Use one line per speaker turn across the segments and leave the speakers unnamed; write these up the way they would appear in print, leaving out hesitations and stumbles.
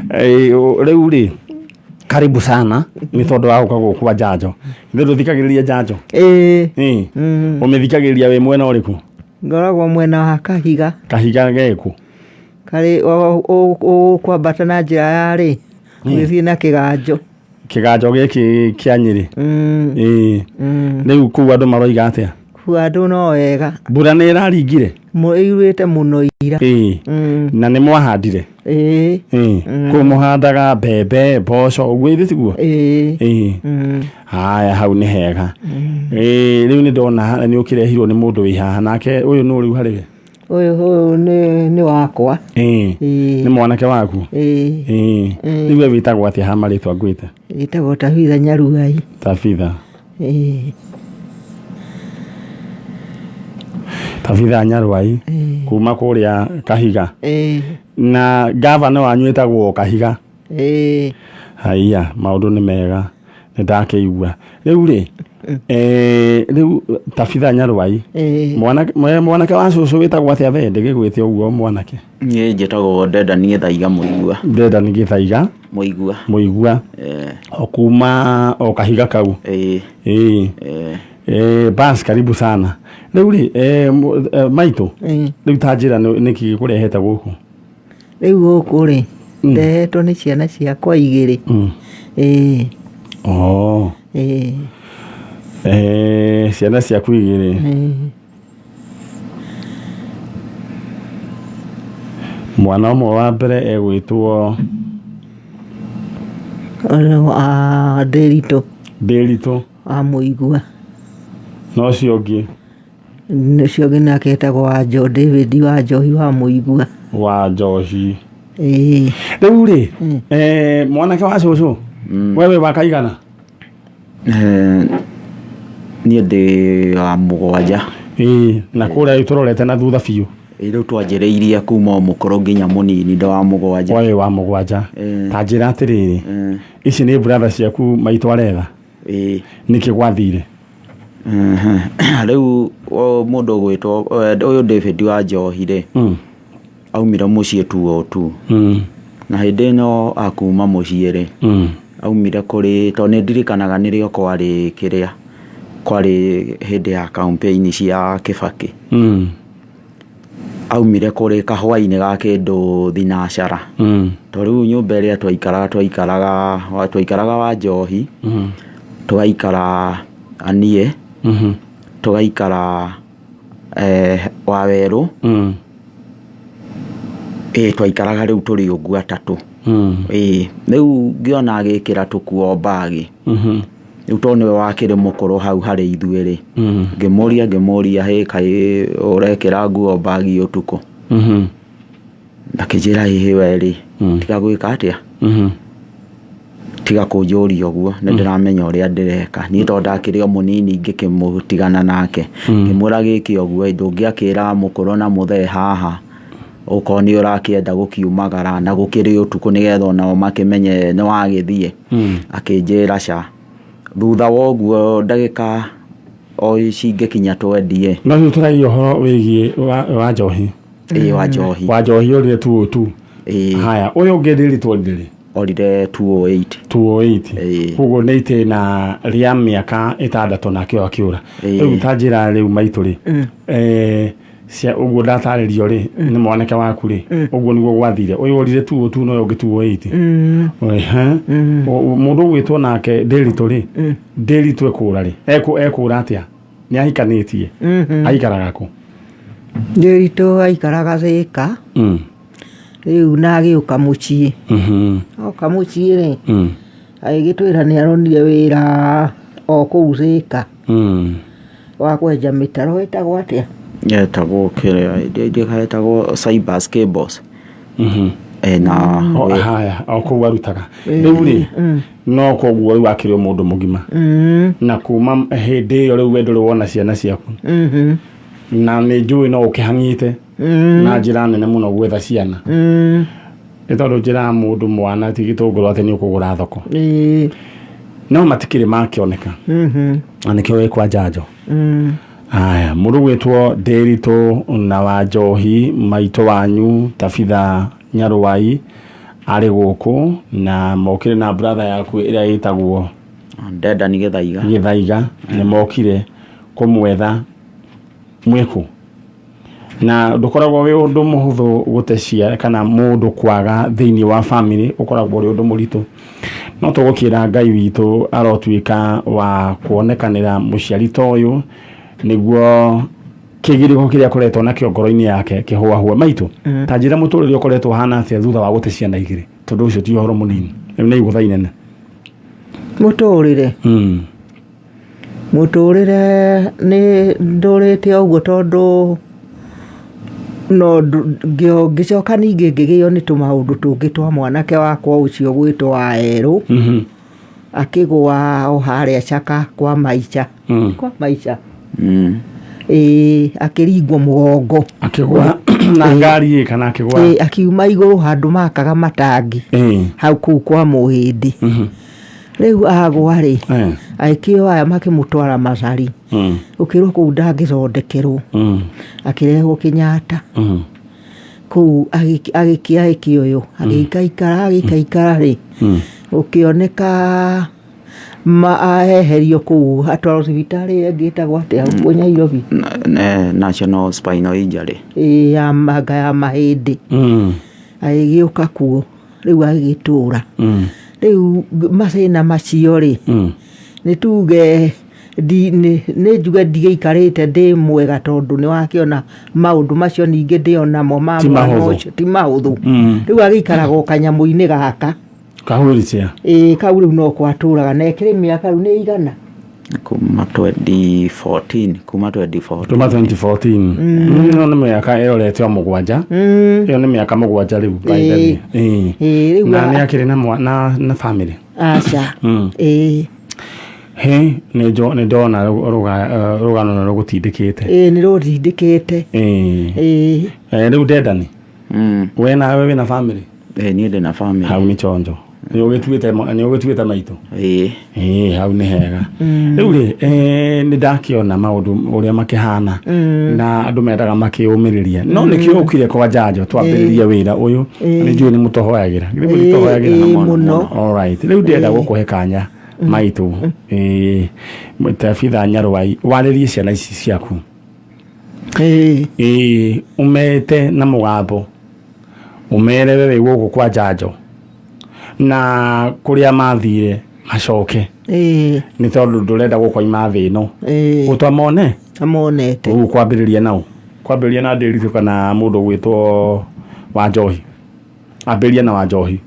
Rĩu rĩ karibu sana ni tondu wa guka kwa njanjo ndu thikagiriria njanjo umithikagiriria we mwena uriku
ngoragwo mwena wa Kahiga
geku
kari o kwambata na njira ya ri githii na kiganjo
giki kia Nyeri riu ku andu maroiga atia
ku andu no wega
mbura ni iraringire
muirite muno ira
na ni mwahandire ku muhandaga mbembe mboco uguo ithiguo haya hau ni hega riu ni ndona ni ukirehirwo ni mundu wi haha nake uyu no riu hariwe
uyu ni wakwa
ni mwanake waku riu witagwo atia ha maritwa ngwite
witagwo Tabitha Nyaruai
Tabitha Nyaruai kuma kuria Kahiga na gavana wanyu etagwo Kahiga haya maundu ni mega ndakeigua riu ri riu Tabitha Nyaruai mwanake wa cucu witagwo atia we ndigigwite uguo mwanake
nie njitagwo Dedan Githaiga Muigua
okuma o Kahiga kau bas karibu sana riu ri maito riu tanjira niki gikurehete guku
riu guku ri ndehetwo ni ciana ciakwa igiri
ciana ciaku igiri mwana umwe wa mbere egwitwo Nderito
Muigua
no ciongi
nake etagwo Wanjo David Wanjohi wa Muigua
Wanjohi riu ri mwanake wa cucu wewe wakaigana
nie ndi wa mugwanja
na kuria iturorete na thutha biu
riu twanjiriirie kuma mukoro nginya munini ndo wa mugwanja
wewe wa mugwanja tanjira atiriri ici ni brother ciaku maitwa retha niki gwathire
riu mundu gwitwo uyu David Wanjohi ri aumira mucii tu na hindi no akuma mucii ri aumire kuri to ni ndirikanaga nirio kwari hindi ya campaign cia Kibaki aumire kuri kahwaini ga kindu thinacara to riu nyumba iria twaikaraga Wanjohi tugaikara anie tugaikara Waweru twaikaraga riu turi uguo atatu riu ngiona agikira tukuo bagi riu to niwe wakiri mukuru hau hari ithuiri ngimuria he kai urekira nguo bagi utuko akijira hihi weri tiga gwika atia tiga kunjuria uguo nindiramenya uria ndireka ni to ndakiri o munini ngikimutigana nake ngimura giki uguo ndungiakira mukuru na muthe haha ukoni urakienda gukiumagara na gukiri utuko nigetha onao makimenye ni wagithie akinjira ca thutha woguo ndagika o cingikinya twendie
no turaio horo wigie Wanjohi Wanjohi uri tu haya uyu ngediri twendiri
orire 208
kugo neite na ria miaka 6 na kio akiura riu tanjira riu maituri cia uguo ndataririo ri ni mwanake waku ri uguo niguo gwathire uyu orire 202 no ungi 208 mundu gwitwo nake Nderito ri Nderito ekura ri ekura atia ni ahikanitie aikaraga ku
Nderito aikaraga Thika riu nagiuka mucii oka mucii ri agigitwira ni aronire wira o kuu Thika wa kwenja mitaro etagwo atia
yetagwo kiria ndikaetagwo Cybers Cables na
haya oku warutaga riu ri no koguo riu akirio mundu mugima na kuma hindi yo riu wendu wona ciana ciaku na ni njui no ukihangite na njira nene muno gwetha ciana etondo njira mundu mwana tigitunguru ati ni ukugura thoko no matikiri makioneka anikio wekwa njanjo haya mundu gwitwo Nderito na Wanjohi maito wanyu Tabitha Nyaruai arĩ gũkũ na mokire na brother yaku ĩrĩa ĩtagwo
Dedan
Gĩthaiga nĩ mokire kũmwetha mwĩkũ na ndũkoragwo wĩ ũndũ mũhũthũ gũtecĩa kana mũndũ kwaga thĩinĩ wa family ũkoragwo ũrĩ ũndũ mũritũ no tũgũkĩra Ngai witũ arotuĩka wa kuonekanĩra mũciari ta ũyũ nĩguo kĩgirĩko kĩrĩa akoretwo nakĩo ngoro-inĩ yake kĩhũahũe maitũ ta njĩra mũtũrĩre ũkoretwo hana atĩa thutha wa gũte ciana igĩrĩ tondũ ũcio ti ũhoro mũnini nĩ igũtha inene
mũtũrĩre nĩ ndũrĩte ũguo tondũ no ngĩcoka ningĩ ngĩgĩo nĩ tũmaũndũ tũngĩ twa mwanake wakwa ũcio gwĩtwo Waerũ akĩgũa o harĩa Chaka kwa Maicha akĩringwo mũgongo
akĩgũa na ngari kana akĩgũa
akiuma igũrũ handũ makaga matangi hau kũu kwa Mũhĩndĩ rĩu agwa-rĩ aikio aya makĩmũtwara Mathari ũkĩrwo kũu ndangĩthondekerwo akĩrehwo Kenyatta kũu agĩkĩũyũ agĩikaikara-rĩ ũkĩoneka aheherio kũu atwarwo thibitarĩ ĩngĩ ĩtagwo atĩa huko Nairobi
National Spinal Injury
ya mahĩndĩ agĩgĩũka kuo rĩu agĩgĩtũra rĩu mathĩna macio-rĩ nĩ tuge nĩ njuge ndigĩikarĩte ndĩ mwega tondũ nĩ wakĩona maũndũ macio ningĩ ndĩonamo ma mwana ũcio ti mahũthũ rĩu agĩikaraga o kanyamũ-inĩ gaka
kahũricia
kau rĩu no kwatũraga na ekĩrĩ mĩaka rĩu nĩ igana
kuma 2014
no nĩ mĩaka ĩrorete o mũgwanja ĩyo nĩ mĩaka mũgwanja rĩu na nĩ akĩrĩ na family
aca
nĩ ndona rũgano na rũgũtindĩkĩte
nĩ rũtindĩkĩte
rĩu Dedan we nawe wĩna family
niĩ ndĩ na family
hau nĩ chonjo nĩ ũgĩtuĩte maitũ hau nĩ hega rĩu-rĩ nĩ ndakĩona maũndũ ũrĩa makĩhana na andũ mendaga makĩũmĩrĩria no nĩkĩo ũkire kwa Njanjo twambĩrĩrie wĩra ũyũ nĩ njũĩ nĩ mũtohoyagĩra
mũno
rĩu ndĩrenda gũkũhe kanya maitũ Tabitha Nyarwai warĩrie ciana ici ciaku umete na mũgambo umere wewe gũkũ kwa Njanjo na kũrĩa mathire macoke nĩ tondũ ndũrenda gũkoima thĩ ĩno ũtamone
amonete
ũguo kwambĩrĩria na Ndĩritũ kana mũndũ gwĩtwo Wanjohi ambĩrĩria na Wanjohi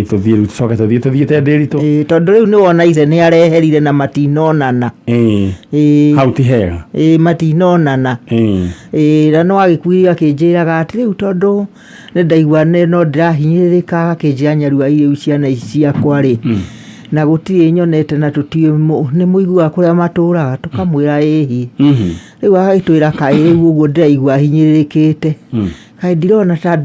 tũthiĩ tũthiĩte Ndĩritũ
tondũ rĩu nĩ wona ithe nĩ areherire na matinonana
hau ti hega
matinonana na no agĩkuire akĩnjĩraga atĩ rĩu tondũ nĩ ndaigua no ndĩrahinyĩrĩrĩka akĩnjĩra Nyarwai rĩu ciana ici ciakwa-rĩ na gũtirĩ nyonete na nĩ mũiguaga kũrĩa matũraga tũkamwĩra ĩhi rĩu agagĩtwĩra kaĩ rĩu ũguo ndĩraigua hinyĩrĩrĩkĩte kaĩ ndirona ta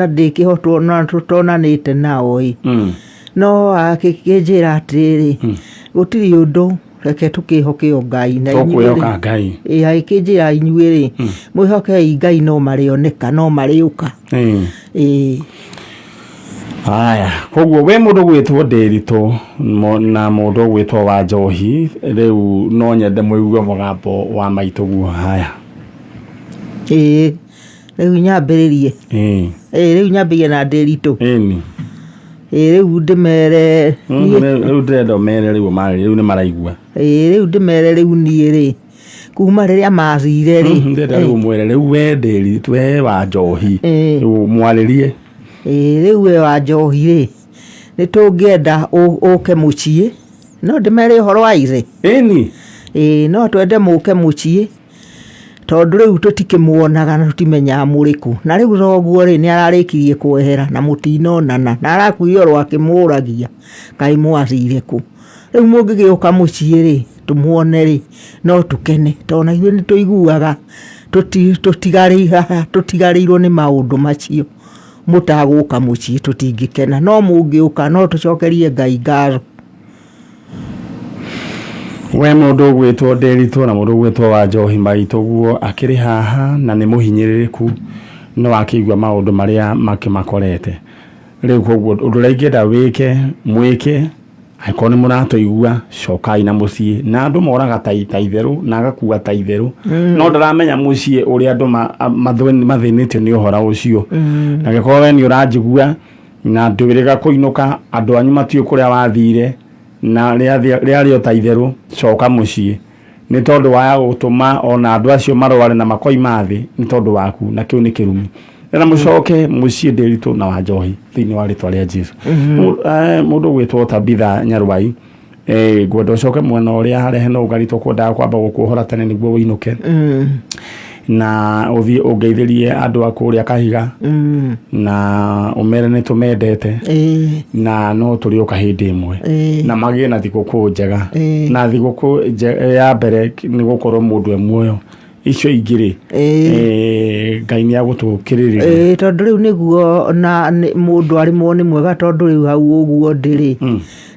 ndĩkĩhotwo na tũtonanĩte nao-ĩ no akĩnjĩra atĩrĩrĩ gũtirĩ ũndũ reke tũkĩhoke o Ngai na agĩkĩnjĩra inyuĩ-rĩ mwĩhokei Ngai no marĩoneka no marĩũka
haya koguo we mũndũ gwĩtwo Ndĩritũ na mũndũ gwĩtwo Wanjohi rĩu no nyende mũigue mũgambo wa maitũ guo haya
rĩu nyambĩrĩrie rĩu nyambĩrĩrie na Ndĩritũ rĩu ndĩmere
rĩu ndĩrenda ũmere rĩu rĩu nĩ maraigua
rĩu ndĩmere rĩu niĩ-rĩ kuma rĩrĩa mathire-rĩ
ndĩrenda rĩu mwere rĩu we Ndĩritũ we Wanjohi rĩu mwarĩrie
rĩu we Wanjohi-rĩ nĩ tũngĩenda ũke mũciĩ no ndĩmere ũhoro wa ithe no twende mũke mũciĩ tondũ rĩu tũtikĩmuonaga na tũtimenyaga mũrĩkũ na rĩu thoguo-rĩ nĩ ararĩkirie kwehera na mũtinonana na arakuire oro akĩmũragia kaĩ mwathire kũ rĩu mũngĩgĩũka mũciĩ-rĩ tũmuone-rĩ no tũkene tondũ na ithuĩ nĩ tũiguaga tũtigarĩirwo nĩ maũndũ macio mũtagũka mũciĩ tũtingĩkena no mũngĩũka no tũcokerie Ngai ngatho
we mũndũ gwĩtwo Ndĩritũ na mũndũ gwĩtwo Wanjohi maitũ guo akĩrĩ haha na nĩ mũhinyĩrĩrĩku no akigwa maundu maria makimakorete riu koguo undu raingenda wike mwike aikoo nĩ mũratũigua cokai na mũciĩ na andũ moraga ta itheru na agakua ta itheru no ndaramenya mũciĩ ũrĩa andũ mathĩnĩtio nĩ ũhoro ũcio na gĩkorwo we nĩ ũranjigua na ndwĩrĩga kũinũka andũ anyu matiũ kũrĩa wathire na rĩarĩo ta itheru coka mũciĩ nĩ tondũ wa gũtũma ona andũ acio marware na makoima thĩ nĩ tondũ waku na kĩu nĩ kĩrumi na mũcoke mũciĩ Ndiritu na Wanjohi thĩinĩ wa rĩtwa rĩa Jesũ mũndũ gwĩtwo Tabitha Nyarwai ngwenda ũcoke mwena ũrĩa harehe no ũgaritwo kwendaga kwamba gũkuohora tene nĩguo ũinũke na ũthiĩ ũngeithĩrie andũ a kũrĩa Kahiga na ũmere nĩ tũmendete na no tũrĩũka hĩndĩ ĩmwe na magĩe na thigũkũ njega na thigũkũ ya mbere nĩ gũkorwo mũndũ muoyo icio igĩrĩ Ngai nĩ agũtũkĩrĩrĩria
tondũ rĩu nĩguo na mũndũ arĩmwo nĩ mwega tondũ rĩu hau ũguo ndĩrĩ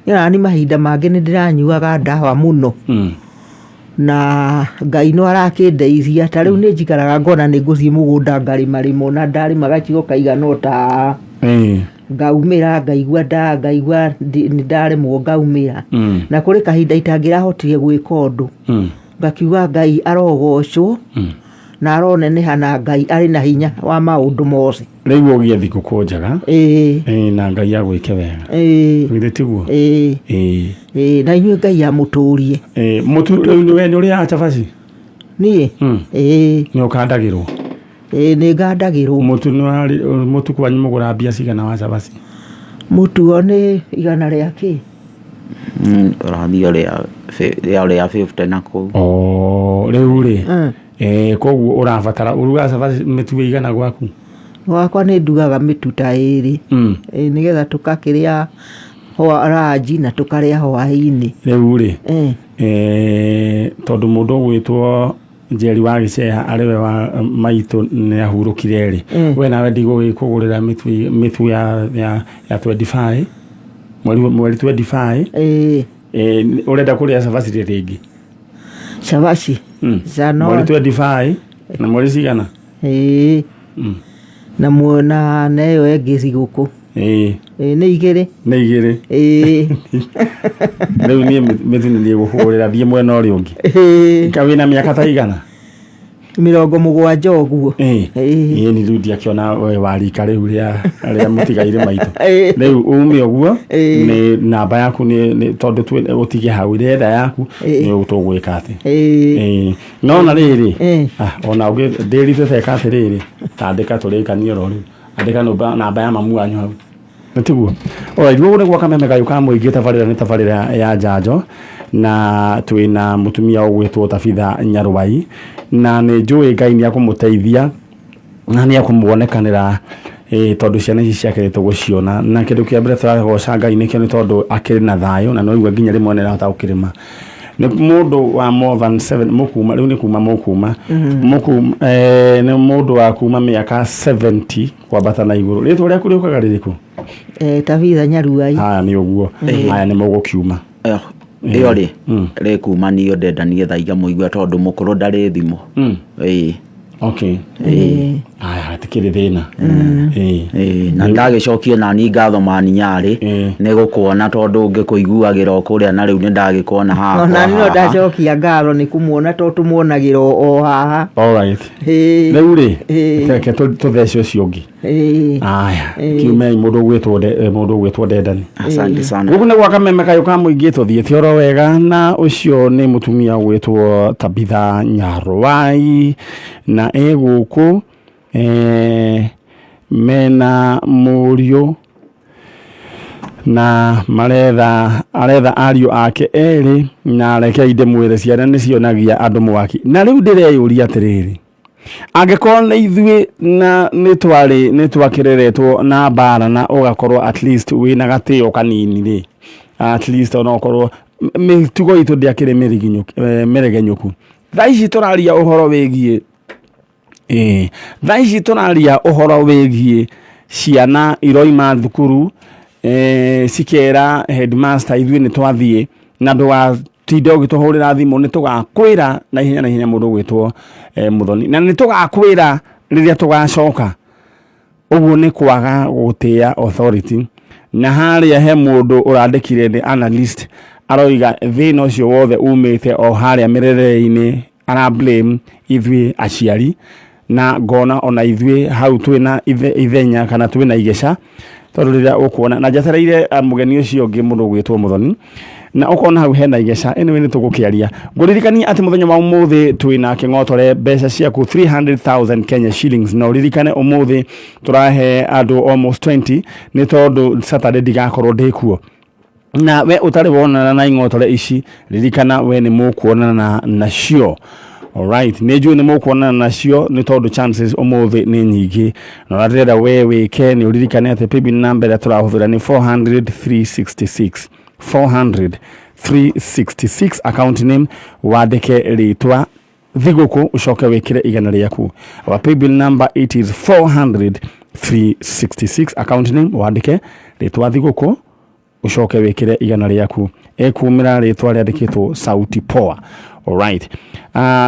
nĩ mahinda mangĩ nĩ ndĩranyuaga ndawa mũno na Ngai no arakĩndeithia ta rĩu nĩ njikaraga ngona nĩ ngũthiĩ mũgũnda ngarĩmarĩmo na ndarĩma gacigo kaigana ta ngaumĩra ngaigua ngaigua nĩ ndaremwo ngaumĩra na kũrĩ kahinda itangĩrahotire gwĩka ũndũ ngakiuga Ngai arogocwo na aroneneha na Ngai arĩ na hinya wa maũndũ mothe
rĩu ũgĩe thigũkũ njega na Ngai agwĩke wega githĩ tiguo
na inyuĩ Ngai amũtũrie
mũtu rĩu nĩ we nĩ ũrĩaga cabaci
niĩ
nĩ ũkandagĩrwo
nĩ ngandagĩrwo
mũtu kwanyu mũgũra mbia cigana wa cabaci
mũtu o nĩ igana rĩa kĩ
ũrathiĩ rĩa 50 na kũu
rĩu rĩ koguo ũrabatara ũruga cabaci mĩtu igana gwaku
gwakwa nĩ ndugaga mĩtu ta ĩrĩ nĩgetha tũkakĩrĩa ranji na tũkarĩa hwaĩ-inĩ
rĩu rĩ tondũ mũndũ ũgwĩtwo Njeri wa Gĩceha arĩwe wa maitũ nĩ ahurũkire rĩ we nawe ndigũgĩkũgũrĩra mĩtu ya 25 mweri 25 ũrenda kũrĩa cabaci rĩngĩ
cabaci
mweri 25 na mweri cigana
na mwona neyo ĩngĩ thigũkũ nĩ igĩrĩ
rĩu niĩ mĩtu nĩ gũkũgũrĩra thiĩ mwena ũrĩa ũngĩ wĩna mĩaka ta igana
70 ũguo
nĩ rĩu ndiakĩona wa rika rĩu rĩa mũtigaire maitũ rĩu ume ũguo nĩ namba yaku nĩ tondũ ũtige hau rĩenda yaku nĩ ũtũgwĩka atĩ no na rĩrĩ ona ũngĩ Ndiritu teka atĩrĩrĩ tandĩka tũrĩkanio rĩu andĩka namba ya mamu wanyu hau tiguo guo nĩ gwa Kameme Kayũ ka mũingĩ tabarĩra nĩ tabarĩra ya njanjo na twĩna mũtumia ũgwĩtwo Tabitha Nyarwai na nĩ njũĩ Ngai nĩ akũmũteithia na nĩ akũmuonekanĩra tondũ ciana ici ciake tũgũciona na kĩndũ kĩa mbere tũragoca Ngai nĩkĩo nĩ tondũ akĩrĩ na thayũ na no igua nginya rĩmwe nĩ arahota gũkĩrĩma nĩ mũndũ wa more than 7 mũkuma rĩu nĩ kuma mũkuma nĩ mũndũ wa kuma mĩaka 70 kwambata na igũrũ rĩtwa rĩaku rĩũkaga rĩrĩkũ
Tabitha Nyarwai
haya nĩ ũguo haya nĩ mũgũkiuma
ĩyo rĩ rĩkuma niyo ndenda nĩgetha iga mũigua tondũ mũkũrũ ndarĩ thimũ
haya hatikĩrĩ thĩna
na ndagĩcokio nani ngatho maninyarĩ nĩ gũkuona tondũ ũngĩkũiguagĩra kũrĩa na rĩu nĩ ndagĩkuona haha
ona niĩ no ndacokia ngatho nĩ kũmuona tondũ tũmuonagĩra o haha
rĩu rĩ reke tũthece ũcio ũngĩ haya kiume mũndũ ũgwĩtwo Ndendani
asante sana
gũkũ nĩ gwa Kameme Kayũ ka mũingĩ tũthiĩte oro wega na ũcio nĩ mũtumia ũgwĩtwo Tabitha Nyarwai na gũkũ mena mũriũ na aretha ariũ ake erĩ na reke inde mwĩre ciana nĩ cionagia andũ mwaki na rĩu ndĩreyũria atĩrĩrĩ angĩkorwo nĩ ithuĩ na nĩ twakĩreretwo na mbara na ũgakorwo at least wĩna gatĩo kanini rĩ at least onokorwo mĩtugo itũ ndĩakĩrĩ mĩregenyũku thaa ici tũraria ũhoro wĩgiĩ thaa ici tũraria ũhoro wĩgiĩ ciana iroima thukuru cikera headmaster ithuĩ nĩ twathiĩ na ndũgatinde ũgĩtũhũrĩra thimũ nĩ tũgakwĩra na ihenya mũndũ gwĩtwo Mũthoni na nĩ tũgakwĩra rĩrĩa tũgacoka uguo ni kwaga gutia authority na haria he mundu urandikire ni analyst aroiga thina ucio wothe umite o haria mirereinĩ ara blame ithui aciari na ngona ona ithui hau twina ithenya kana twina igeca tondu rira ukuona na jatereire mugeni ucio ungi mundu gwitwo Muthoni na ukona hau hena igeca anyway ni tugukiaria nguririkani ati muthenya wa umuthi twina kingotore mbeca ciaku 300,000 Kenya shillings na uririkane umuthi turahe andu almost 20 ni tondu Saturday ndigakorwo ndikuo na we utari wonana na ingotore ici ririkana we ni mukuonana nacio. Alright, nejo ni mukuonana nacio ni tondu chances umuthi ni nyingi na rather we wike ni uririkane ati paybill number ya turahuthira ni 400,366 account name wadeke ritwa thiguku ucoke wikire igana riaku. Our paybill number it is 400,366 account name wadeke ritwa thiguku ucoke wikire igana riaku ekumira ritwa riandikitwo Sauti Poa. Alright,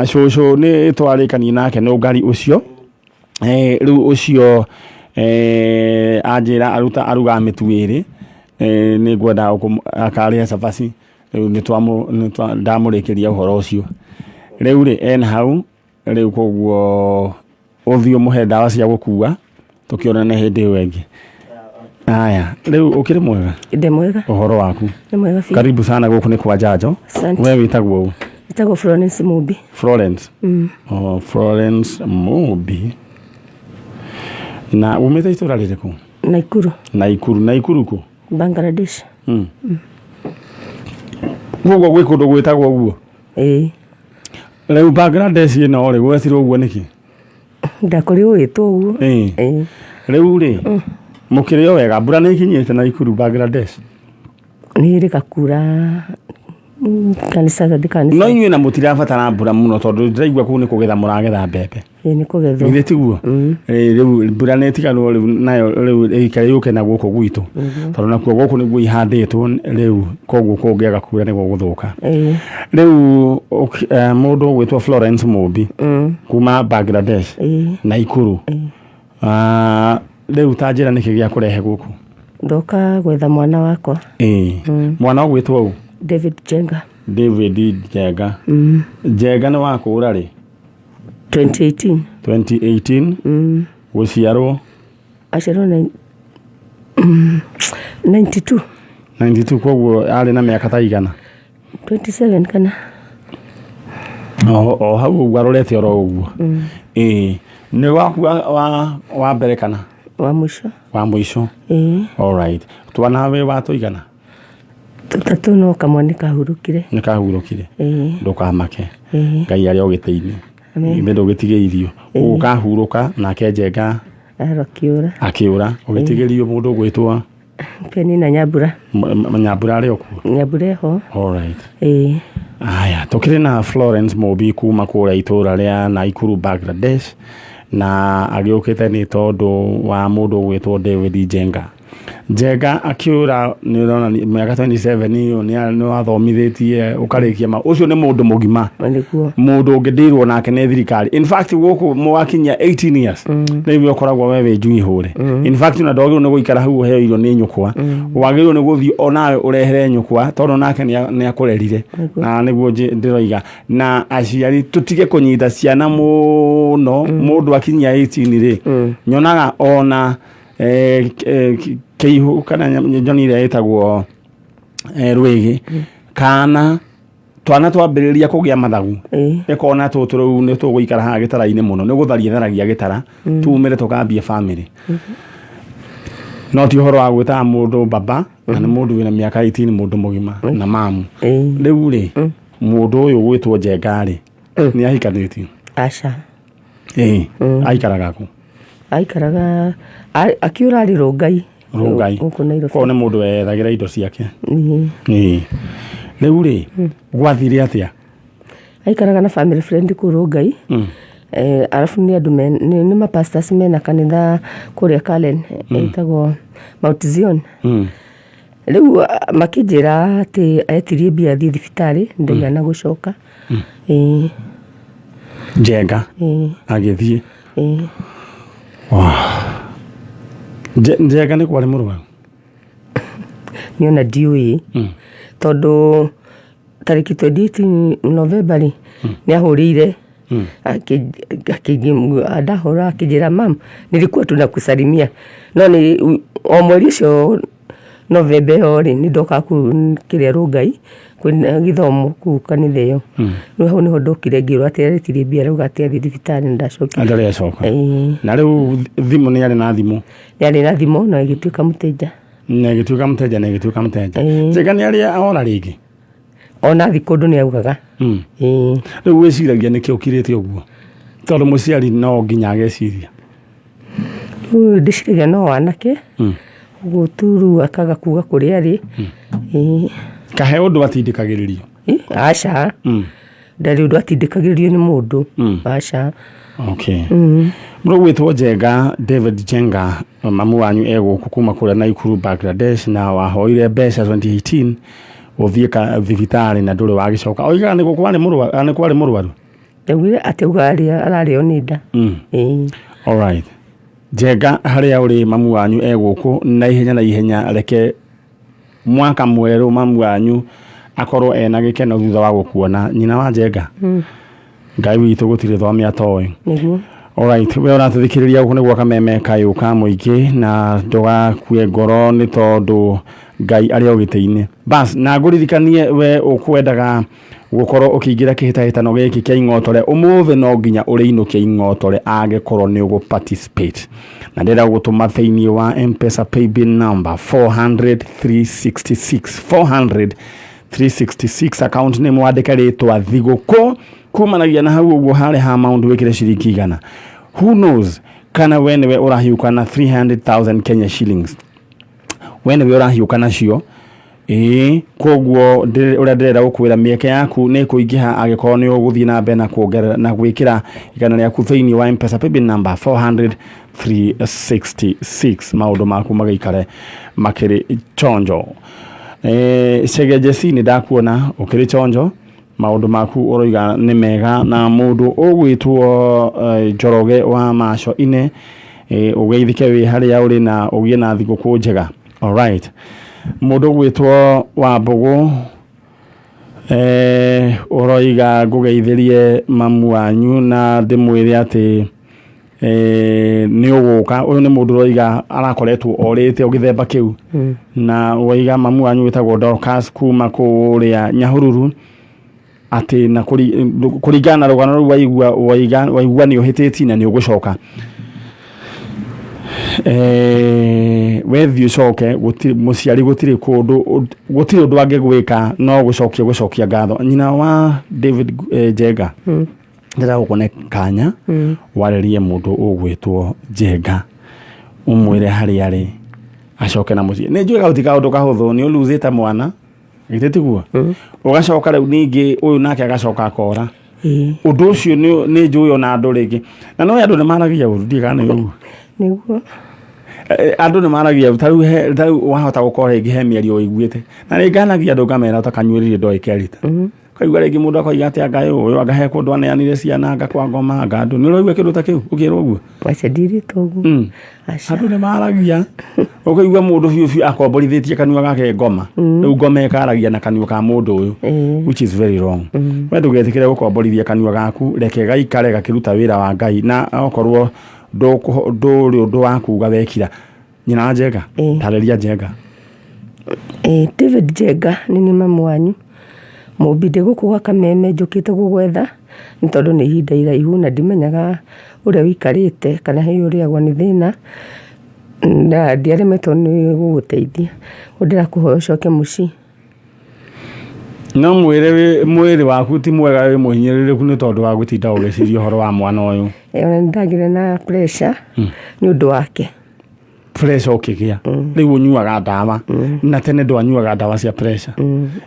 so ni twarikani nake no ngari ucio riu ucio ajira aruga mituiri ni ngwenda akaria cabaci riu ni ndamurikiria uhoro ucio riu ri en hau riu koguo uthio muhe ndawa cia gukua tukionana hindi wengi. Aya, riu ukiri mwega?
Inde mwega.
Uhoro waku?
Ni mwega fi.
Karibu sana guku ni kwa Njanjo. Wewe witagwo?
Witagwo Florence Mubi.
Florence. Oh, Florence Mubi. Na umete itora ririku? Naikuru ku?
Bangladesh.
Gugo gwikundu gwitagwo guo? Riu Bangladesh ino ri gwetirwo guo niki?
Ndakori witwo guo.
Riu ri mukirio wega mbura ni ikinyite Naikuru Bangladesh?
Ni rikakura kanisa thadikani.
No inywe na mutirabatara mbura muno tondu ndiraigua ku ni kugetha muragetha mbembe.
Ni kugetha.
Ile tiguo. Riu mbura ni tigaru nayo riu ikare yuke na guku gwitu. Tondu nakuo guku niguo ihanditwo riu koguo kungiaga kura niguo guthuka. Riu mundu gwitwa Florence Mubi kuma Bangladesh Naikuru. Riu tanjira niki gia kurehe guku?
Ndoka gwetha mwana wakwa.
Mwana gwitwo u?
David Jenga.
Jenga ni wako urari?
2018.
Guciarwo?
Aciarwo 92.
Koguo ari na miaka ta igana?
27 kana.
O hau gwarorete oro uguo. Ni waku wa mbere kana? Wa mwisho. Alright. Twana we watu igana?
Tutatu no kamwe nikahurukire.
Ndukamake. Ngai ari ogiteini. Ibe ndugitige irio. Ukahuruka nake Jenga akiura ugitigerio mundu gwitwa
Peni na Nyambura.
Nyambura ari oku?
Nyambura ho.
Alright. Aya, tukiri na Florence Mubi kuma kuria itura ria Naikuru Bangladesh na agiukite ni tondu wa mundu gwitwo David Jenga. Jenga akiura ni rona miaka 27 iyo ni wathomithitie ukarikia ucio ni mundu mugima. Mundu ungidirwo nake ni thirikari. In fact guku mwakinya 18 years nibyo koragwo wewe njui hure. In fact na ndogiro ni guikara hau he irio ni nyukwa. Wagiro ni guthii onawe urehere nyukwa tondu nake ni akurerire. Na niguo ndiroiga na aciari tutige kunyita ciana muno mundu akinya 18 ri nyonaga ona keihu kana nyoni ria itagwo rwigi kana twana twambiriria kugia mathagu ekona tuturu ni tuguikara ha gitara-ini muno ni gutharia tharagia gitara tumire tukambia family no ti horo wa gwita mundu baba na ni mundu wina miaka 18 mundu mugima na mamu riu ri mundu uyu gwitwo Jenga ri ni ahikanĩtie?
Aca.
Aikaraga ku?
Aikaraga akiura ari Rongai.
Ko ne mundu ethagira indo ciake? Riu ri gwathire atia?
Aikaraga na family friend ku Rongai. Alafu ni andu ni mapastors mena kanitha kuria Kalen etagwo Mount Zion. Riu makijira ati etirie bia thi thibitari ndigana gucoka.
Jenga agithie. Njenga nĩ kwarĩ mũrwaru
niona ndiũĩ tondũ tarĩki 28 Novemba rĩ nĩ ahũrĩire ndahũra akĩnjĩra mam nilikuwa tunakusalimia no nĩ o mweri ũcio Novemba ĩyo rĩ nĩ ndoka kĩrĩa Rongai kwĩna gĩthomo kũu kanitha ĩyo rĩu hau nĩho ndokire ngĩrwo atĩ aretirie mbia rĩu gatĩathiĩ thibitarĩ ndacoka
ndarĩ acoka na rĩu thimũ nĩ arĩ na thimũ
no ĩgĩtuĩka mũteja
na ĩgĩtuĩka mũteja Njenga nĩ arĩ ahora rĩngĩ
ona thikũ ndũ nĩ augaga
rĩu wĩciragia nĩkĩ ũkirĩte ũguo tondũ mũciari no nginya ageciria
ndĩciragia no wanake ũguo tu rĩu akaga kuga kũrĩa arĩ
kahe ũndũ atindĩkagĩrĩrio
aca ndarĩ ũndũ atindĩkagĩrĩrio nĩ mũndũ aca
mũrũgwĩtwo Njenga David Njenga mamu wanyu egũkũ kuma kũrĩa Naikuru Bangladesh na wahoire mbeca 2018 ũthiĩ thibitarĩ na ndũrĩ wagĩcoka oigaga nĩ kwarĩ mũrwaru
ndaugire atĩ ararĩo nĩ nda
alright Njenga harĩa ũrĩ mamu wanyu egũkũ na ihenya reke mwaka mwerũ mamu wanyu akorwo ena gĩkeno thutha wa gũkuona nyina wa Njenga Ngai witũ gũtirĩ thomia toĩ alright we ũratũthikĩrĩria gũkũ nĩguo kameme kayũ ka mũingĩ na ndũgakue ngoro nĩ tondũ Ngai arĩ o gĩtĩ-inĩ bas na ngũririkanie we ũkwendaga gũkorwo ũkĩingĩra kĩhĩtahĩtano gĩkĩ kĩa ing'otore ũmũthĩ no nginya ũrĩinũkia ing'otore angĩkorwo nĩ ũgũ participate na ndĩrenda gũtũma thĩinĩ wa M-Pesa paybill number 400-366 account nĩ mwandĩke rĩtwa Thigũkũ kumanagia na hau ũguo harĩ ha maũndũ wĩkĩre ciringi igana who knows kana we nĩwe ũrahiũka na 300,000 Kenya shillings we nĩwe ũrahiũka nacio koguo ũrĩa ndĩrenda gũkwĩra mĩeke yaku nĩ kũingĩha angĩkorwo nĩ ũgũthiĩ na mbere na kuongerera na gwĩkĩra igana rĩaku thĩinĩ wa M-Pesa paybill number 400-366 maũndũ maku magĩikare makĩrĩ chonjo Chege Jesse nĩ ndakuona ũkĩrĩ chonjo maũndũ maku ũroiga nĩ mega na mũndũ ũgwĩtwo Njoroge wa Maco ine ũgeithike wĩ harĩa ũrĩ na ũgĩe na thigũkũ njega alright mũndũ ũgwĩtwo Wambũgũ ũroiga ngũgeithĩrie mamu wanyu na ndĩmwĩre atĩ nĩ ũgũka ũyũ nĩ mũndũ ũroiga arakoretwo orĩte ũgĩthemba kĩu na woiga mamu wanyu wĩtagwo Dorcas kuma kũrĩa Nyahururu atĩ na kũringana na rũgano rũu waigua nĩ ũhĩtĩti na nĩ ũgũcoka wethi ũcoke mũciari gũtirĩ ũndũ angĩgwĩka no gũcokia ngatho nyina wa David Njenga ndĩrenda gũkũne kanya warĩrie mũndũ ũgwĩtwo Njenga ũmwĩre harĩa arĩ acoke na mũciĩ nĩ njũĩ gauti kaũndũ kahũthũ nĩ ũluzĩte mwana gĩtĩtiguo ũgacoka rĩu ningĩ ũyũ nake agacoka akora ũndũ ũcio nĩ njũĩ ona andũ rĩngĩ na no andũ nĩ maragia ũru ndigana ũguo
nĩguo
andũ nĩ maragia tarĩu wahota gũkorwo rĩngĩ he mĩario ũiguĩte na rĩnganagia andũ ngamera ũtakanyuĩrĩrie ndoĩke arita kaigua rĩngĩ mũndũ akoiga atĩ anga ũyũ angahe kũndũ aneanire ciana anga kwa ngoma anga andũ nĩ ũraigua kĩndũ ta kĩu ũkĩrwo ũguo
aca ndirĩte ũguo
andũ nĩ maragia ũkaigua mũndũ biũ akomborithĩtie kanua gake ngoma rĩu ngoma ĩkaragia na kanua ka mũndũ ũyũ which is very wrong we ndũgetĩkĩre gũkomborithia kanua gaku reke gaikare gakĩruta wĩra wa Ngai na okorwo ndũrĩ ũndũ wa kuga wekira nyina wa Njenga tarĩria Njenga
David Njenga nĩ mamu wanyu mũmbinde gũkũ gwa Kameme njũkĩte gũgwetha nĩ tondũ nĩ ihinda iraihu na ndimenyaga ũrĩa wĩikarĩte kana he ũrĩagwo nĩ thĩna na ndiaremetwo nĩ gũgũteithia ndĩrakũhoya ũcoke mũciĩ
no mwĩrĩ waku ti mwega wĩ mũhinyĩrĩrĩku nĩ tondũ wa gũtinda ũgĩciria ũhoro wa mwana ũyũ
ona ndagire na pressure nĩ ũndũ wake
pressure ũkĩgĩa rĩu ũnyuaga ndawa na tene ndwanyuaga ndawa cia pressure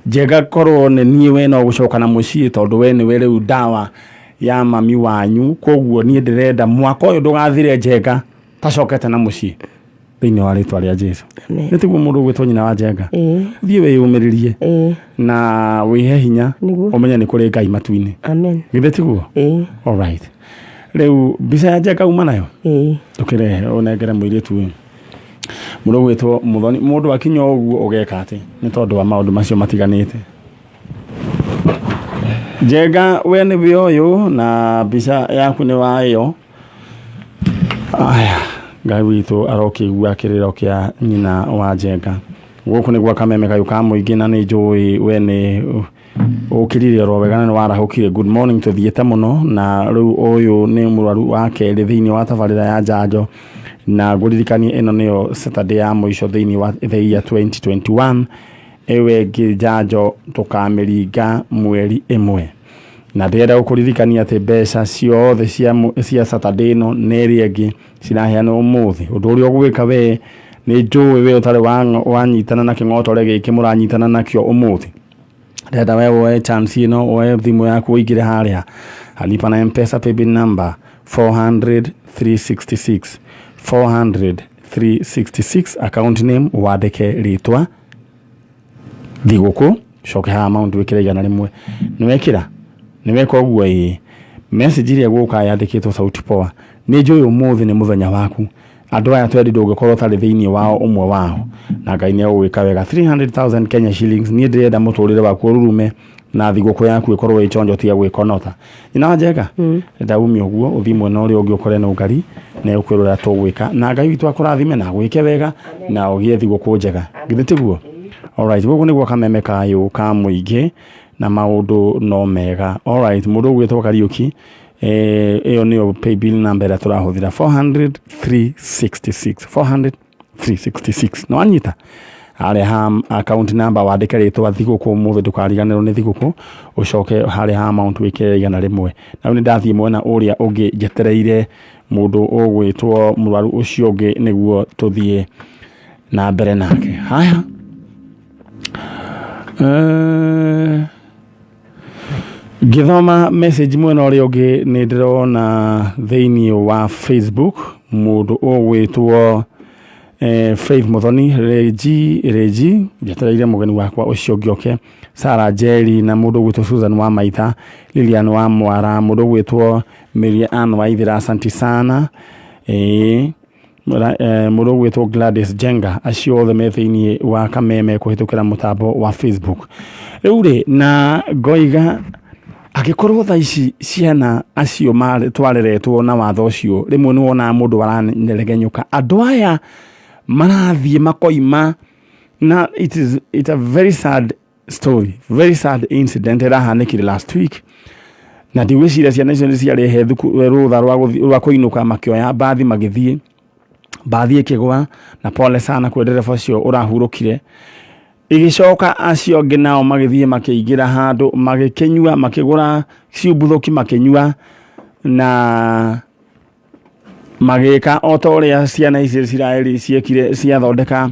Njenga korwo nĩ niĩ we no gũcoka na mũciĩ tondũ we nĩwe rĩu ndawa ya mami wanyu koguo niĩ ndĩrenda mwaka ũyũ ndũgathire Njenga tacokete na mũciĩ thĩinĩ wa rĩtwa rĩa Jesũ nĩ tiguo mũndũ ũgwĩtwo nyina wa Njenga thiĩ wĩyũmĩrĩrie na wĩhe hinya ũmenye nĩ kũrĩ Ngai matu-inĩ githĩ tiguo alright rĩu mbica ya Njenga uma nayo tũkĩrehe ũnengere mũirĩtu ũyũ Mũndũ gwĩtwo Muthoni, mũndũ akinya ũguo ũgeka atĩ nĩ tondũ wa maũndũ macio matiganĩte. Njenga we nĩ ũyũ na mbica yaku nĩ wayo. Aya, Ngai witũ arokĩigua kĩrĩro kĩa nyina wa Njenga. Gũkũ nĩ gwa Kameme Kayũ ka mũingĩ na nĩ njũĩ we nĩ ũkĩrire oro wega nĩ warahũkire. Good morning tũthiĩte mũno na rĩu ũyũ nĩ mũrwaru wa kerĩ thĩinĩ wa tabarĩra ya njanjo, na ngũririkanie ĩno nĩyo Saturday ya mũico thĩinĩ wa the year 2021. Ewe ngĩ njanjo tũkamĩringa mweri ĩmwe, na ndĩrenda gũkũririkania atĩ mbeca ciothe cia Saturday ĩno nĩ ĩrĩa ĩngĩ ciraheanwo ũmũthĩ. Ũndũ ũrĩa ũgwĩka we nĩ njũĩ we ũtarĩ wanyitana na kĩng'otore gĩkĩ mũranyitana nakĩo ũmũthĩ. Ndĩrenda we woe chance ĩno, woe thimũ yaku ũingĩre harĩa Lipa na M-Pesa paybill number 400,366 400,366, account name wandĩke rĩtwa Thigũkũ, coke haha amount wĩkĩre 100. Nĩweka ũguo message ĩrĩa gũka yandĩkĩtwo Sauti Poa. Nĩ njũĩ ũmũthĩ nĩ mũthenya waku. Andũ aya twendi ndũngĩkorwo ũtarĩ thĩinĩ wao ũmwe wao, na Ngai nĩ agũgwĩka wega. 300,000 Kenya shillings. Niĩ ndĩrenda mũtũrĩre waku ũrurume na Thigũkũ yaku ĩkorwo ĩchonjo tia gwĩkonota. Nyina wa Njenga, ndaumia ũguo ũthiĩ mwena ũrĩa ũngĩ ũkore na ũgari na ũkwĩrwo ũrĩa tũgwĩka, na Ngai witũ akũrathime na gwĩke wega na ũgĩe Thigũkũ njega. Githĩ tiguo? Alright, gũkũ nĩguo Kameme Kayũ ka mũingĩ na maũndũ no mega. Alright, mũndũ ũgwĩtwo Kariũki, ĩyo nĩyo paybill number ĩrĩa tũrahũthĩra 400,366 400,366. No anyita harĩa ha account number wandĩke rĩtwa Thigũkũ ũmũthĩ, ndũkariganĩrwo nĩ Thigũkũ, ũcoke harĩa ha amount wĩkĩre 100. Na nĩ ndathiĩ mwena ũrĩa ũngĩ njetereire mũndũ ũgwĩtwo mũrwaru ũcio ũngĩ nĩguo tũthiĩ na mbere nake. Haya, ngĩthoma message mwena ũrĩa ũngĩ nĩ ndĩrona thĩinĩ wa Facebook mũndũ ũgwĩtwo Faith Muthoni Regi njetereire mũgeni wakwa ũcio ũngĩ oke, Sarah Jerry na mũndũ ũgwĩtwo Susan wa Maitha, Lilian wa Mwara, mũndũ ũgwĩtwo Mary Ann wa Ithira, asante sana. Mũndũ ũgwĩtwo Gladys Jenga, acio othe me thĩinĩ wa Kameme kũhĩtũkĩra mũtambo wa Facebook. Rĩu rĩ, na ngoiga agĩkorwo tha ici ciana acio twareretwo na watho ũcio, rĩmwe nĩ wonaga mũndũ waraneregenyũka. Andũ aya marathiĩ makoima, na it's a very sad story, very sad incident ĩrahanĩkire last week, na ndigwĩciria ciana icio nĩ ciarehe rũtha rwa kũinũka makĩoya mbathi magĩthiĩ, mbathi ĩkĩgwa, na pole sana kwĩ ndereba ũcio ũrahurũkire. Igĩcoka acio angĩ nao magĩthiĩ makĩingĩra handũ magĩkĩnyua, makĩgũra ciumbuthuki makĩnyua na magĩka o ta ũrĩa ciana ici ciekire ciathondeka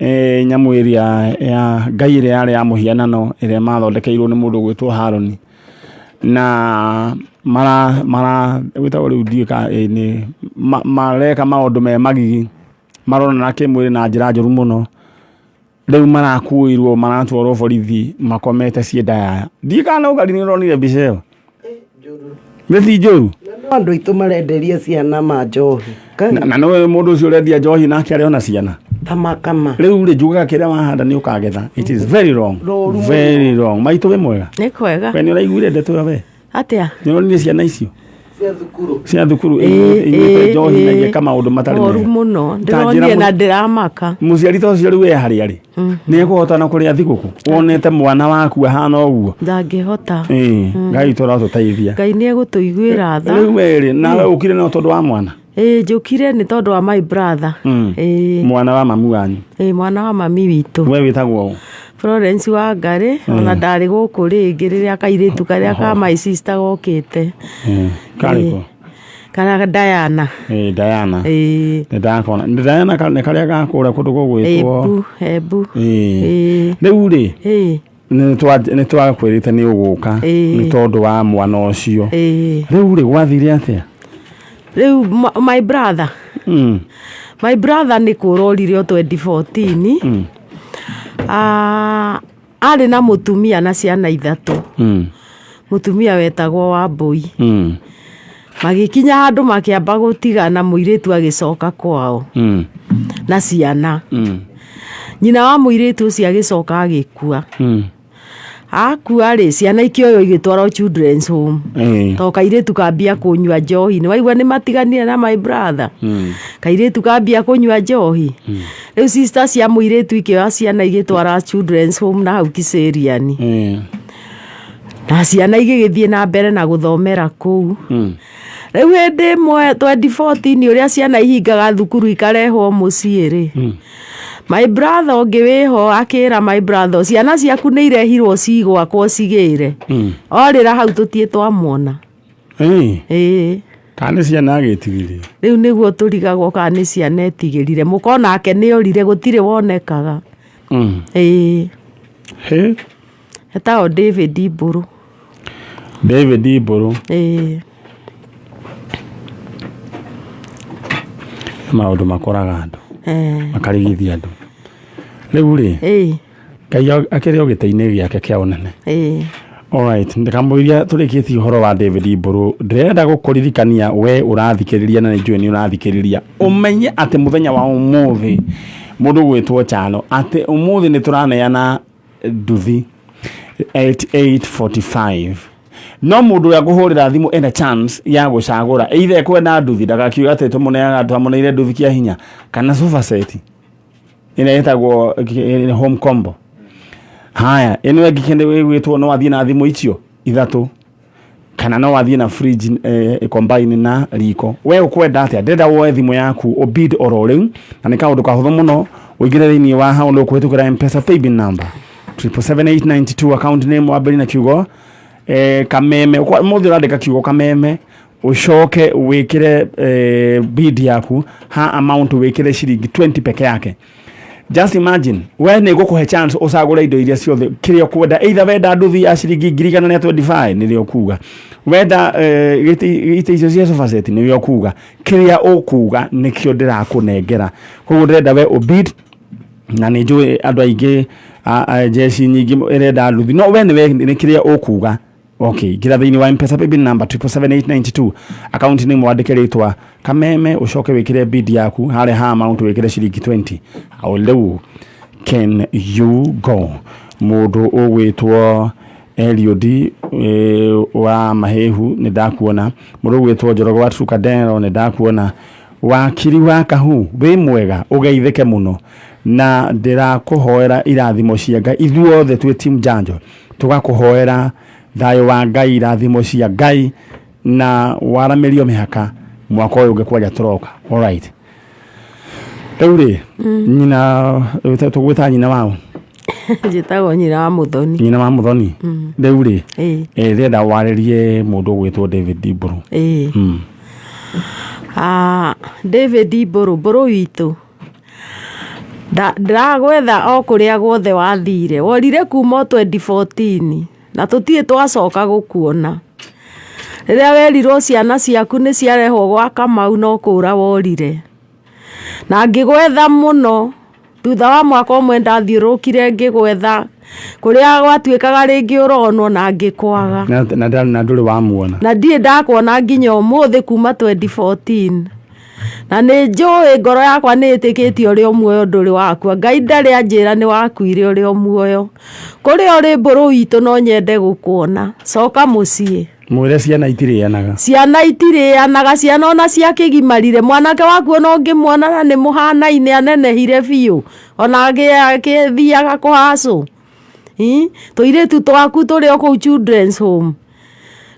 nyamũ ĩrĩa ya Ngai ĩrĩa yarĩ ya mũhianano ĩrĩa mathondekeirwo nĩ mũndũ gwĩtwo Haroni, na gwĩtagwo rĩu ndiĩ mareka maũndũ me magigi, maronana kĩmwĩrĩ na njĩra njũru mũno. Rĩu marakuĩrwo maratwarwo borithi makomete cienda. Ndiĩ kana ũgari nĩ ũronire mbica ĩyo? Nĩ njũru.
Andũ aitũ marenderia ciana njohi.
Na nĩ mũndũ ũcio ũrendia njohi nake arĩ ona ciana.
Tamakama.
Rĩu rĩ njugaga kĩrĩa wahanda nĩ ũkagetha. It is very wrong. Very wrong. Maitũ we mwega.
Nĩ kwega.
We nĩ ũraiguire ndeto ĩyo we?
Atĩa?
Nĩ ũronire ciana icio? Cia thukuru njohi na igĩka maũndũ matarĩ mega.
Moru mũno. Ndĩronire na ndĩramaka.
Mũciari ta ũcio rĩu harĩa rĩ, nĩ ekũhota na kũrĩa Thigũkũ. Wonete mwana waku ahana ũguo.
Ndangĩhota.
Ngai tũratũteithia.
Ngai nĩ egũtũiguĩra tha.
Rĩu we nawe ũkire no tondũ wa mwana?
Njũkire nĩ tondũ wa my brother.
Mwana wa mamu wanyu?
Mwana wa mami witũ.
We wĩtagwo
Florence Wangari, ona ndarĩ gũkũ rĩngĩ rĩrĩa kairĩtu karĩa ka my sister gokĩte.
Karĩkũ?
Kana Diana.
Diana. Ndakona. Diana nĩ karĩa gakũra kũndũ gũgwĩtwo
Embu.
Rĩu rĩ, nĩ twakwĩrĩte nĩ ũgũka nĩ tondũ wa mwana ũcio. Rĩu rĩ gwathire atĩa?
Rĩu my brother. My brother nĩ kũrorire o 2014. Arĩ na mũtumia na ciana 3. Mũtumia wetagwo Wambui.
magikinya handu makiamba gutigana muiritu agicoka kwao na ciana nyina wa muiritu ucio agicoka agikua akua ri ciana ikioyo igitwarwo children's home to kairitu kambia kunyua njohi ni waigua ni matiganire na my brother kairitu kambia kunyua njohi riu sister cia muiritu ikioya ciana igitwara children's home na hau Kiseriani na ciana igigithie na mbere na guthomera kuu riu hindi mwe 2014 uria ciana ihingaga thukuru ikarehwo mucii ri my brother onge wiho akira my brother ciana ciaku ni irehirwo cigwakwo cigire orira hau tutie twamwona
kana ciana agitigire
riu niguo turigagwo kana ciana etigirire mukona ake ni orire gutire wonekaga etao David Iburu
maundu makoraga andu makarigithia andu riu ri Ngai akiri ogite-ini giake kia unene alright ndikamuiria turikitie uhoro wa David Iburu ndirenda gukuririkania we urathikiriria na njui ni urathikiriria umenye ati muthenya wa umuthi mundu gwitwo Chalo ati umuthi ni turaneana nduthi at 8:45 no mundu ya guhurira thimu ena chance ya gucagura either kwenda nduthi ndagakiuga ati tumuneaga twamuneire nduthi kia hinya kana sofa set ina etagwo home combo haya eno gikende wetwo no wathie na thimu icio ithatu kana no wathie na fridge combine na riko we ukwenda atia ndenda woe thimu yaku obid ororeu na nikaundu kahuthu muno uigire thini wa ha undu kuhitukira M-Pesa paybill number 77892 account name wa Berina Kiugo kameme kwa muthi urandika Kiugo kameme ucoke wikire bid yaku ha amount wikire shilingi 20 peke yake. Just imagine we ni gukuhe chance usagura indo iria ciothe kirio kwenda either wenda nduthi ya shilingi 125 nirio kuga wenda gite icio cia sofa set nirio kuga kiria ukuga nikio ndirakunengera koguo ndenda we obid na ni njui andu aingi jeshi nyingi irenda nduthi no we ni kiria ukuga okay gira thini wa M-Pesa paybill number 77892 account name wandike ritwa kameme ucoke wikire bid yaku hare ha amount wikire shilingi 20 au leu can you go mundu ugwitwo Eliodi wa Mahehu ni ndakuona mundu ugwitwo Njorogo wa Trukadero ni ndakuona wakiri wa Kahu we mwega ugeithike muno na ndirakuhoera irathimo cia Ngai ithuothe twi team Janjo tugakuhoera thayo wa Ngai irathimo cia Ngai na waramerio mihaka mwaka uyu ungekwaja turoka alright Eure nyina tugwita nyina wao
njitagwo nyina wa Muthoni
Eure renda waririe mundu gwitwo David Iburu
David Iburu witu ndagwetha o kuria guothe wathire worire kuma 2014 na tutie twacoka gukuona riria werirwo ciana ciaku ni ciarehwo gwa Kamau no kura worire na ngigwetha muno thutha wa mwaka umwe ndathiurukire ngigwetha kuria gwatuikaga ringi uronwo na ngikwaga
na nduri wamuona
na ndie ndakuona nginya umuthi kuma 2014 na ni njui ngoro yakwa ni itikitie uri muoyo nduri wakwa Ngai ndari anjira ni wakuire uri muoyo kuri uri Mburu witu no nyende gukuona coka mucii
mwire ciana itirianaga ciana ona ciakigimarire mwanake waku no ngimwona na ni muhanaine anenehire biu ona agithiaga kuhacu tuiritu twaku turi o kuu children's home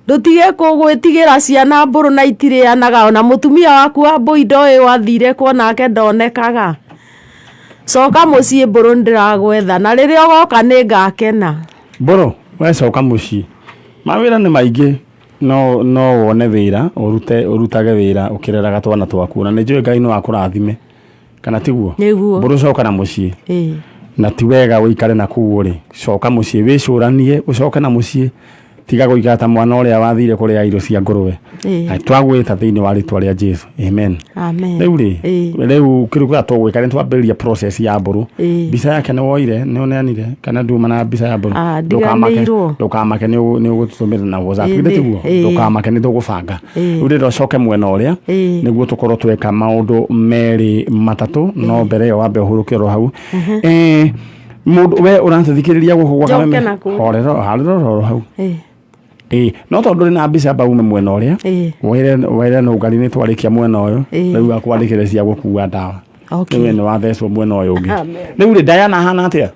ndutige kugwitigira ciana Mburu na itirianaga ona mutumia waku wa Boindo wathire kwa nake ndonekaga coka mucii Mburu ndiragwetha na riria goka ni ngakena Mburu we coka mucii mawira ni maingi no wone wira urutage wira ukireraga twana twaku na ni njui Ngai no akurathime kana tiguo Mburu coka na mucii na ti wega wikare na kuo ri coka mucii wicuranie ucoke na mucii tiga guikara ta mwana uria wathire kuria irio cia ngũrũwe twagwĩta thĩinĩ wa rĩtwa rĩa Jesu amen rĩu rĩu kĩrũga tũgwĩka nĩ twambĩrĩria process ya mbũrũ mbica yake nĩ woire nĩ ũneanire kana nduma na mbica ya mbũrũ ndũkamake nĩ ũgũtũmĩra na WhatsApp tiguo ndũkamake nĩ tũgũbanga rĩu rĩrĩa ũcoke mwena ũrĩa nĩguo tũkorwo tweka maũndũ merĩ matatũ no mbere ĩyo wambe ũhurũke oro hau mũndũ we ũratũthikĩrĩria gũkũ gwa kameme horero hau no tondũ rĩ na mbica baume mwena ũrĩa wĩre no ngari nĩ twarĩkia mwena ũyũ rĩu akwandĩkĩre cia gũkua ndawa nĩwe nĩ wathecwo mwena ũyũ ũngĩ rĩu rĩ Diana hana atĩa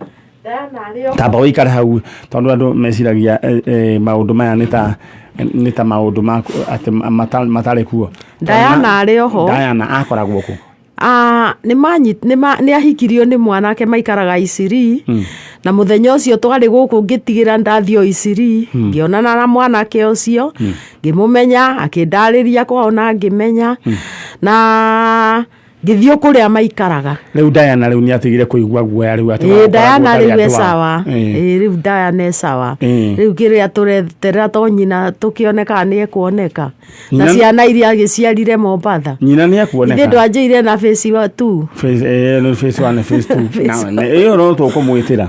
tamba ũikare hau tondũ andũ meciragia maũndũ maya nĩ ta maũndũ matarĩ kuo
Diana arĩ oho
Diana akoragwo kũ
nĩ ahikirio nĩ mwanake maikaraga Isiri na muthenya ũcio twarĩ gũkũ ngĩtigĩra ndathio Isiri ngĩonana na mwanake ũcio ngĩmũmenya akĩndarĩria kwao na ngĩmenya na ngĩthiĩ kũrĩa maikaraga
rĩu Diana rĩu nĩ atigire kũigua guoya rĩu
Diana rĩu sawa rĩu Diana sawa rĩu kĩrĩa tũreterera to nyina tũkĩoneka nĩ ekuoneka na ciana iria agĩciarire Mombatha
nyina nĩ ekuoneka
ithe ndwanjĩire na face 2
face 1 face 2 na ĩyo no tũkũmwĩtĩra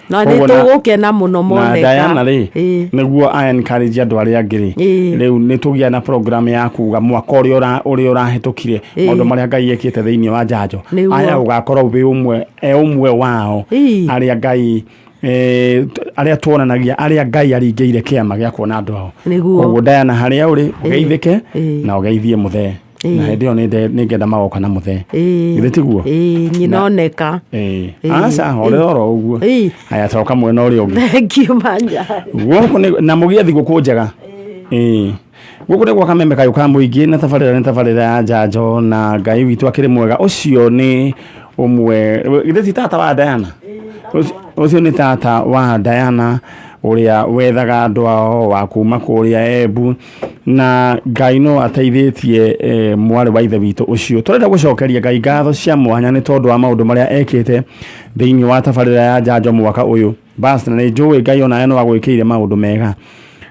na nĩ tũgũkena mũno moneka
na Diana rĩ nĩguo encourage andũ arĩa angĩ rĩu nĩ tũgĩa na program ya kuga mwaka ũrĩa ũrahĩtũkire maria Ngai ekĩte thĩinĩ wa njanjo aya ugakorwo wĩ umwe wao arĩa Ngai arĩa tuonanagia arĩa Ngai aringĩire kĩama gĩa kuona andũ ao koguo Diana harĩa ũrĩ ũgeithĩke na ũgeithie mũthee na hĩndĩ ĩyo nĩ ngenda magoka na mũthee githĩ tiguo
nyinoneka
aca horera oro ũguo aya coka mwena ũrĩa ũngĩ
thank you manja
gũkũ na mũgĩe thigũkũ njega gũkũ nĩ gwa Kameme kayũ ka mũingĩ na tabarĩra ya njanjo na Ngai witũ akĩrĩ mwega ũcio nĩ ũmwe githĩ ti tata wa Diana ũcio nĩ tata wa Diana ũrĩa wethaga andũ ao wa kuma kũrĩa Embu na Ngai no ateithĩtie mwarĩ wa ithe witũ ũcio tũrenda gũcokeria Ngai ngatho cia mwanya nĩ tondũ wa maũndũ marĩa ekĩte thĩinĩ wa tabarĩra ya njanjo mwaka ũyũ basi na nĩ njũĩ Ngai ona no agwĩkĩire maũndũ mega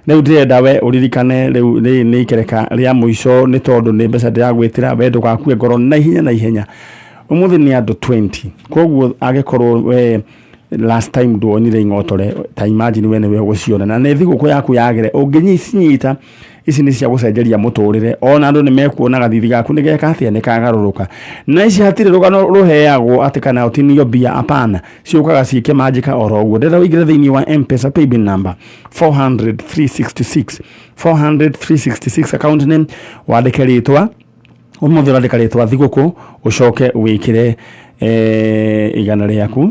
rĩu ndĩrenda we ũririkane rĩu nĩ ikereka rĩa mũico nĩ tondũ nĩ mbeca ndĩragwĩtĩra we ndũgakue ngoro na ihenya ũmũthĩ nĩ andũ 20 koguo agĩkorwo we last time ndwonire ing'otore ta imagine we nĩwe ũgũciona na nĩ thigũkũ yaku yagere ũngĩnyita ici nĩ cia gũcenjeria mũtũrĩre ona andũ nĩ mekuona gathithi gaku nĩ geka atĩa nĩ kagarũrũka na ici hatirĩ rũgano rũheagwo atĩ kana ũtinio mbia apana ciũkaga ciĩke manjĩka oro ũguo ndĩrenda ũingĩre thĩinĩ wa M-Pesa paybill number 400,366 account name wandĩke rĩtwa ũmũthĩ wandĩka rĩtwa thigũkũ ũcoke wĩkĩre igana rĩaku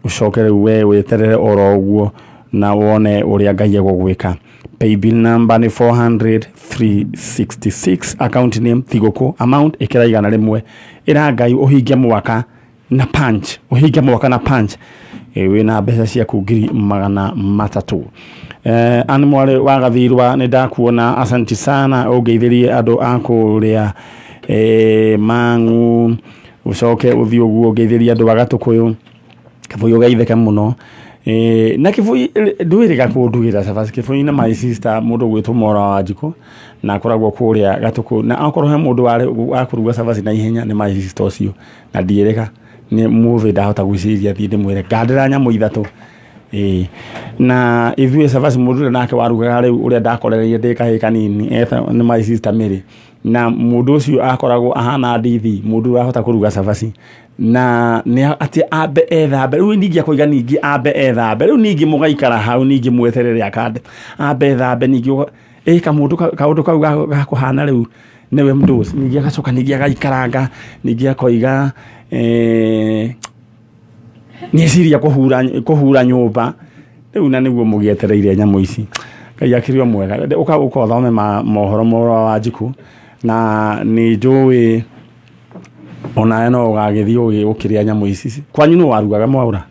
ucoke rĩu we weterere oro ũguo na wone ũrĩa Ngai egũgwĩka paybill number nĩ 400,366 account name thigũkũ amount ĩkĩra igana rĩmwe ĩra Ngai ũhinge mwaka na punch wĩna mbeca ciaku 300,000 ani mwarĩ wa gathirwa nĩ ndakuona asanti sana ũngeithĩrie andũ a kũrĩa Mang'u ucoke ũthiĩ ũguo ũngeithĩrie andũ a Gatũkũyũ Kĩbũi ũgeithĩke mũno na Kĩbũi ndwĩrĩga kũndugira cabaci Kĩbũi na my sister mũndũ gwĩtwo Mora wa Njiko na akoragwo kũrĩa Gatũkũ na akorwo he mũndũ wa kũruga cabaci na ihenya nĩ my sister ũcio na ndierĩga nĩ mũthĩ ndahota gwĩciria thiĩ ndĩmwĩre ngandĩra nyamũ ithatũ na ithuĩ cabaci mũndũ nake warugaga rĩu ũrĩa ndakorereire ndĩ kahĩĩ kanini nĩ my sister Mary na mũndũ ũcio akoragwo ahana ndithi mũndũ arahota kũruga cabaci na nĩ atĩ ambe ethambe rĩu ningĩ akoiga ningĩ ambe ethambe rĩu ningĩ mũgaikara hau ningĩ mweterere akande ambe ethambe ningĩ kaũndũ kau gakũhana rĩu nĩwe mdosi ningĩ agacoka ningĩ agaikaranga ningĩ akoiga nĩeciria kũhura nyũmba rĩu na nĩguo mũgĩetereire nyamũ ici Ngai akĩrĩ mwega ũka ũthome mohoro Mora wa Njiko na nĩ njũĩ ona no ũgagĩthiĩ ũkĩrĩa nyamũ ici kwanyu nĩ warugaga Mwaura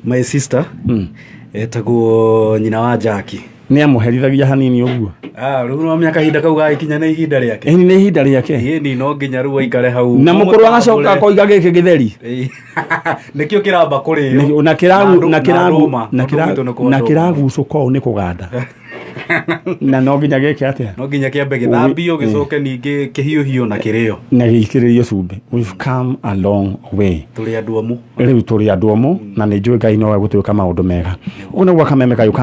my sister etagwo nyina wa Jackie
nä amũherithagia hanini ũguo
rĩu no mĩaka ihinda kau gagĩkinya nĩ ihinda rĩake
nĩ ihinda rĩake
ĩni no nginya rĩu aikare hau
na mũkũrũ agacoka koiga gĩkĩ gĩtheri
nĩkĩo kĩramba kũrĩo
na kĩragucũka ũũ nĩ kũganda na no nginya gĩke atĩa
no nginya kĩambe gĩthambio gĩcoke ningĩ kĩhiũhio na kĩrĩo
na gĩitĩrĩrio cumbĩ. We've come a long way,
tũrĩ andũ omũ
rĩu tũrĩ andũ omũ na nĩ njũĩ Ngai no egũtwĩka maũndũ mega. Ũguo nĩguo Kameme kayũ ka